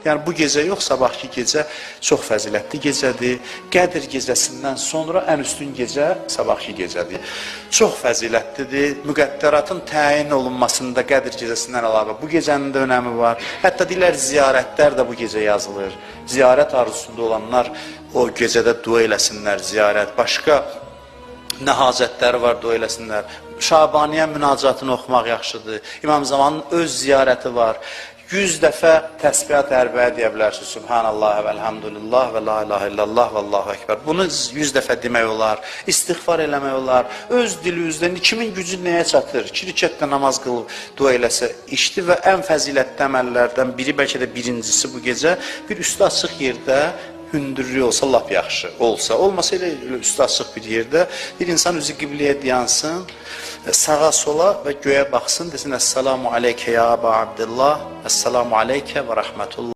Yəni bu gecə yox, sabahki gecə çox fəzilətli gecədir. Qədr gecəsindən sonra ən üstün gecə sabahki gecədir. Çox fəzilətlidir. Müqəddəratın təyin olunmasında Qədr gecəsindən əlavə bu gecənin də önəmi var. Hətta deyirlər ziyarətlər də bu gecə yazılır. Ziyarət arzusunda olanlar o gecədə dua eləsinlər, ziyarət. Başqa nə hacətləri var, dua eləsinlər. Şabaniyə münacatını oxumaq yaxşıdır. İmam Zamanın öz ziyarəti var. 100 dəfə təsbihat ərbəyə deyə bilərsiniz. Subhanallah və elhamdülillah və la ilahe illallah və Allahu Ekber. Bunu 100 dəfə demək olar. İstiğfar eləmək olar. Öz dili üzdən kimin gücü nəyə çatır? 2 rükətdə namaz qılıb dua eləsə işdir və ən fəzilətli əməllərdən biri, bəlkə də birincisi bu gecə bir üstü açıq yerdə hündürlüyü olsa lap yaxşı olsa. Olmasa elə üstü açıq bir yerdə bir insan üzü qibləyə dayansın, sağa sola və göyə baxsın, desin Əssalamu aleykə ya Əba Abdillah, Əssalamu aleykə və rəhmətullah.